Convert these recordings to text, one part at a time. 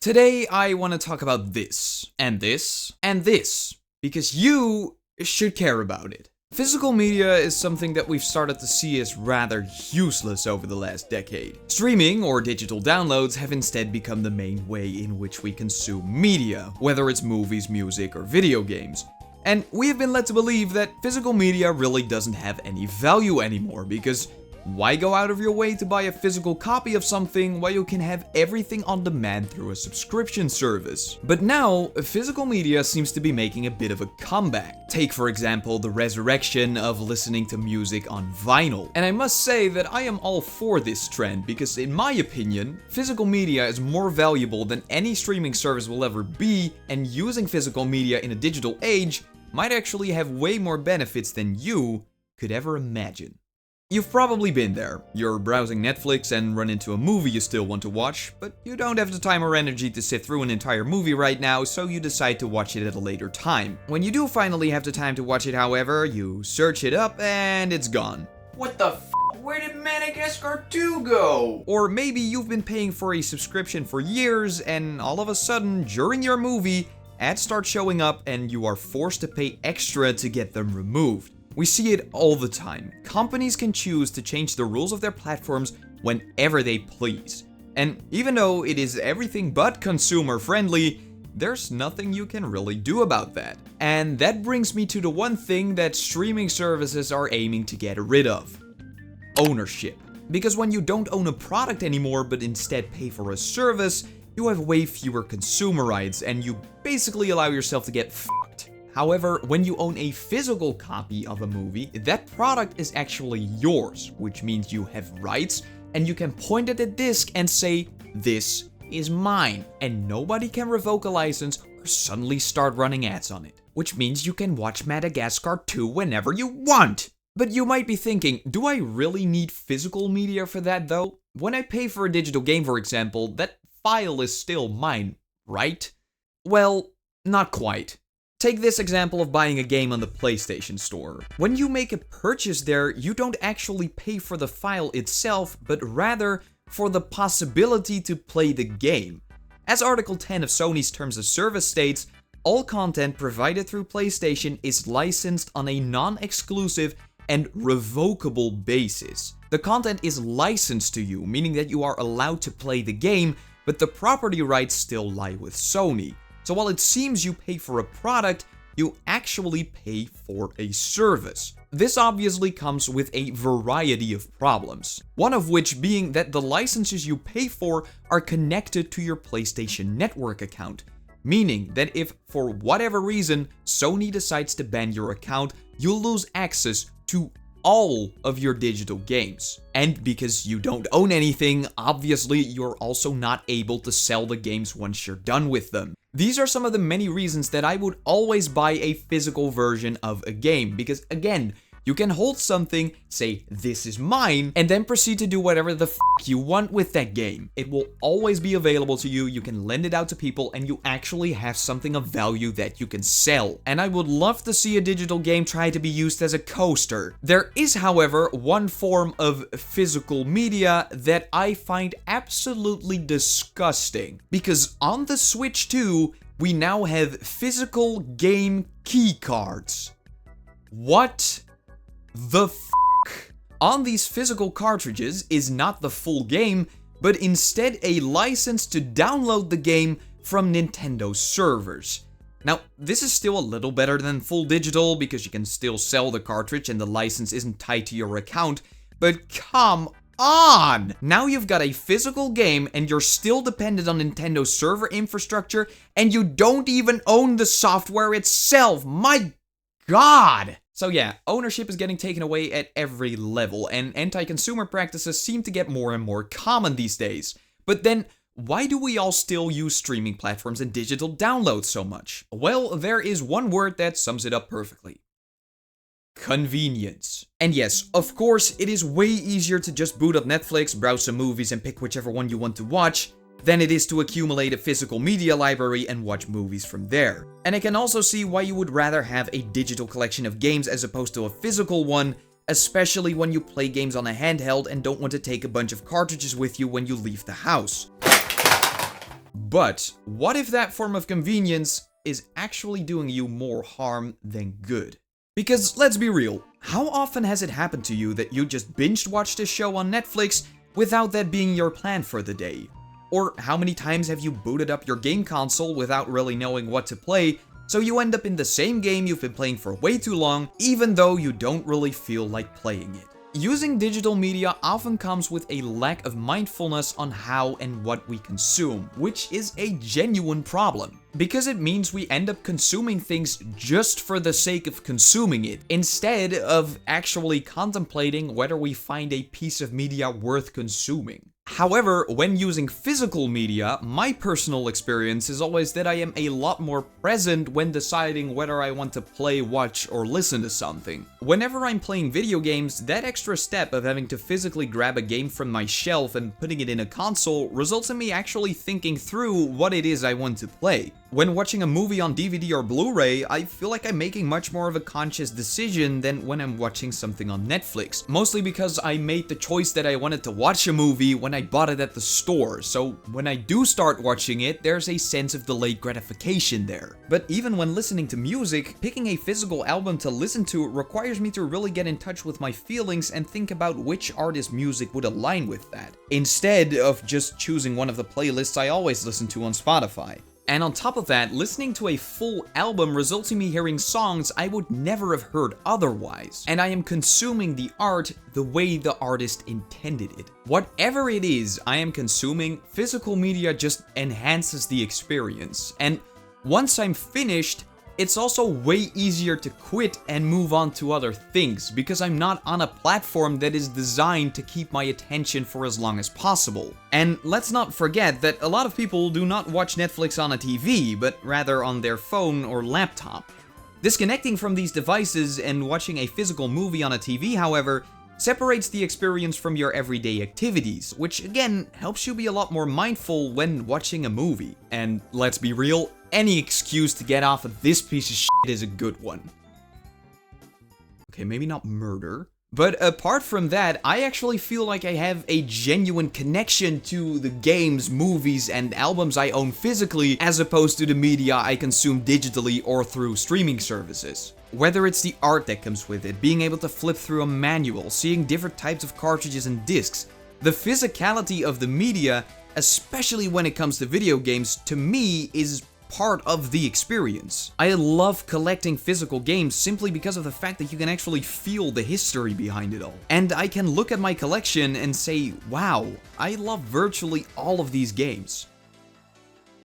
Today I want to talk about this, and this, and this, because you should care about it. Physical media is something that we've started to see as rather useless over the last decade. Streaming or digital downloads have instead become the main way in which we consume media, whether it's movies, music, or video games. And we have been led to believe that physical media really doesn't have any value anymore, because why go out of your way to buy a physical copy of something while you can have everything on demand through a subscription service? But now, physical media seems to be making a bit of a comeback. Take, for example, the resurrection of listening to music on vinyl. And I must say that I am all for this trend because, in my opinion, physical media is more valuable than any streaming service will ever be, and using physical media in a digital age might actually have way more benefits than you could ever imagine. You've probably been there. You're browsing Netflix and run into a movie you still want to watch, but you don't have the time or energy to sit through an entire movie right now, so you decide to watch it at a later time. When you do finally have the time to watch it, however, you search it up and it's gone. What the f***? Where did Madagascar 2 go? Or maybe you've been paying for a subscription for years and all of a sudden, during your movie, ads start showing up and you are forced to pay extra to get them removed. We see it all the time. Companies can choose to change the rules of their platforms whenever they please. And even though it is everything but consumer friendly, there's nothing you can really do about that. And that brings me to the one thing that streaming services are aiming to get rid of: ownership. Because when you don't own a product anymore but instead pay for a service, you have way fewer consumer rights and you basically allow yourself to get fucked. However, when you own a physical copy of a movie, that product is actually yours, which means you have rights and you can point at the disc and say, "This is mine," and nobody can revoke a license or suddenly start running ads on it. Which means you can watch Madagascar 2 whenever you want. But you might be thinking, do I really need physical media for that though? When I pay for a digital game, for example, that file is still mine, right? Well, not quite. Take this example of buying a game on the PlayStation Store. When you make a purchase there, you don't actually pay for the file itself, but rather for the possibility to play the game. As Article 10 of Sony's Terms of Service states, all content provided through PlayStation is licensed on a non-exclusive and revocable basis. The content is licensed to you, meaning that you are allowed to play the game, but the property rights still lie with Sony. So while it seems you pay for a product, you actually pay for a service. This obviously comes with a variety of problems. One of which being that the licenses you pay for are connected to your PlayStation Network account. Meaning that if, for whatever reason, Sony decides to ban your account, you'll lose access to all of your digital games. And because you don't own anything, obviously you're also not able to sell the games once you're done with them. These are some of the many reasons that I would always buy a physical version of a game, because again, you can hold something, say, "This is mine," and then proceed to do whatever the f*** you want with that game. It will always be available to you, you can lend it out to people, and you actually have something of value that you can sell. And I would love to see a digital game try to be used as a coaster. There is, however, one form of physical media that I find absolutely disgusting. Because on the Switch 2, we now have physical game key cards. What the f***? On these physical cartridges is not the full game, but instead a license to download the game from Nintendo servers. Now, this is still a little better than full digital because you can still sell the cartridge and the license isn't tied to your account, but come on! Now you've got a physical game and you're still dependent on Nintendo server infrastructure and you don't even own the software itself. My God! So yeah, ownership is getting taken away at every level, and anti-consumer practices seem to get more and more common these days. But then, why do we all still use streaming platforms and digital downloads so much? Well, there is one word that sums it up perfectly: convenience. And yes, of course, it is way easier to just boot up Netflix, browse some movies, and pick whichever one you want to watch, than it is to accumulate a physical media library and watch movies from there. And I can also see why you would rather have a digital collection of games as opposed to a physical one, especially when you play games on a handheld and don't want to take a bunch of cartridges with you when you leave the house. But what if that form of convenience is actually doing you more harm than good? Because let's be real, how often has it happened to you that you just binge watched a show on Netflix without that being your plan for the day? Or how many times have you booted up your game console without really knowing what to play, so you end up in the same game you've been playing for way too long, even though you don't really feel like playing it? Using digital media often comes with a lack of mindfulness on how and what we consume, which is a genuine problem. Because it means we end up consuming things just for the sake of consuming it, instead of actually contemplating whether we find a piece of media worth consuming. However, when using physical media, my personal experience is always that I am a lot more present when deciding whether I want to play, watch, or listen to something. Whenever I'm playing video games, that extra step of having to physically grab a game from my shelf and putting it in a console results in me actually thinking through what it is I want to play. When watching a movie on DVD or Blu-ray, I feel like I'm making much more of a conscious decision than when I'm watching something on Netflix. Mostly because I made the choice that I wanted to watch a movie when I bought it at the store, so when I do start watching it, there's a sense of delayed gratification there. But even when listening to music, picking a physical album to listen to requires me to really get in touch with my feelings and think about which artist's music would align with that, instead of just choosing one of the playlists I always listen to on Spotify. And on top of that, listening to a full album results in me hearing songs I would never have heard otherwise. And I am consuming the art the way the artist intended it. Whatever it is I am consuming, physical media just enhances the experience. And once I'm finished, it's also way easier to quit and move on to other things, because I'm not on a platform that is designed to keep my attention for as long as possible. And let's not forget that a lot of people do not watch Netflix on a TV, but rather on their phone or laptop. Disconnecting from these devices and watching a physical movie on a TV, however, separates the experience from your everyday activities, which again helps you be a lot more mindful when watching a movie. And let's be real, any excuse to get off of this piece of shit is a good one. Okay, maybe not murder. But apart from that, I actually feel like I have a genuine connection to the games, movies, and albums I own physically, as opposed to the media I consume digitally or through streaming services. Whether it's the art that comes with it, being able to flip through a manual, seeing different types of cartridges and discs, the physicality of the media, especially when it comes to video games, to me is part of the experience. I love collecting physical games simply because of the fact that you can actually feel the history behind it all. And I can look at my collection and say, wow, I love virtually all of these games.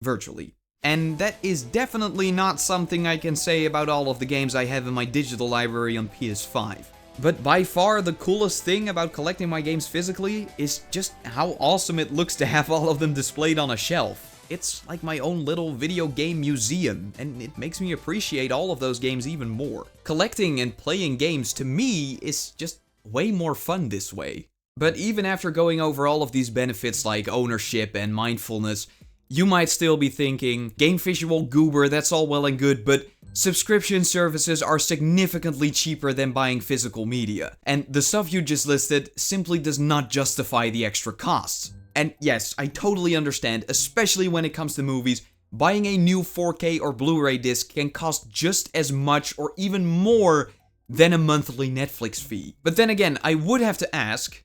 Virtually. And that is definitely not something I can say about all of the games I have in my digital library on PS5. But by far the coolest thing about collecting my games physically is just how awesome it looks to have all of them displayed on a shelf. It's like my own little video game museum, and it makes me appreciate all of those games even more. Collecting and playing games to me is just way more fun this way. But even after going over all of these benefits like ownership and mindfulness, you might still be thinking, game visual goober, that's all well and good, but subscription services are significantly cheaper than buying physical media, and the stuff you just listed simply does not justify the extra costs. And yes, I totally understand, especially when it comes to movies, buying a new 4K or Blu-ray disc can cost just as much or even more than a monthly Netflix fee. But then again, I would have to ask,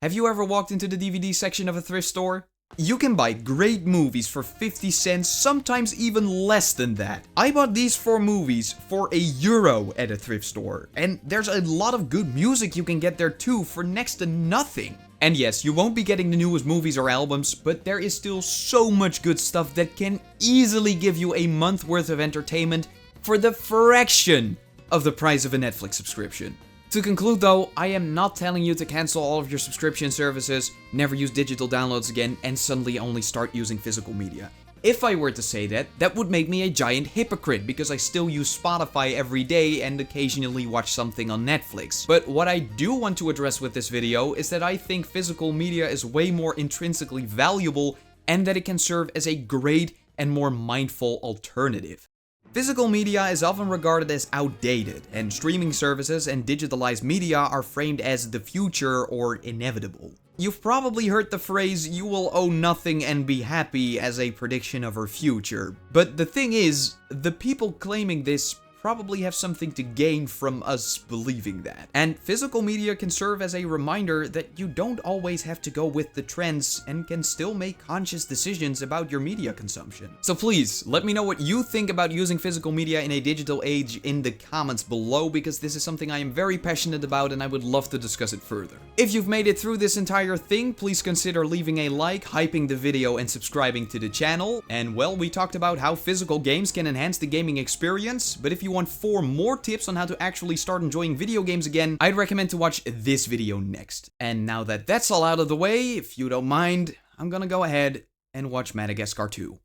have you ever walked into the DVD section of a thrift store? You can buy great movies for 50 cents, sometimes even less than that. I bought these 4 movies for €1 at a thrift store, and there's a lot of good music you can get there too for next to nothing. And yes, you won't be getting the newest movies or albums, but there is still so much good stuff that can easily give you a month worth of entertainment for the fraction of the price of a Netflix subscription. To conclude though, I am not telling you to cancel all of your subscription services, never use digital downloads again, and suddenly only start using physical media. If I were to say that, that would make me a giant hypocrite because I still use Spotify every day and occasionally watch something on Netflix. But what I do want to address with this video is that I think physical media is way more intrinsically valuable and that it can serve as a great and more mindful alternative. Physical media is often regarded as outdated, and streaming services and digitalized media are framed as the future or inevitable. You've probably heard the phrase, "you will own nothing and be happy," as a prediction of our future. But the thing is, the people claiming this probably have something to gain from us believing that. And physical media can serve as a reminder that you don't always have to go with the trends and can still make conscious decisions about your media consumption. So please, let me know what you think about using physical media in a digital age in the comments below, because this is something I am very passionate about and I would love to discuss it further. If you've made it through this entire thing, please consider leaving a like, hyping the video, and subscribing to the channel. And well, we talked about how physical games can enhance the gaming experience, but if you want 4 more tips on how to actually start enjoying video games again, I'd recommend to watch this video next. And now that that's all out of the way, if you don't mind, I'm gonna go ahead and watch Madagascar 2.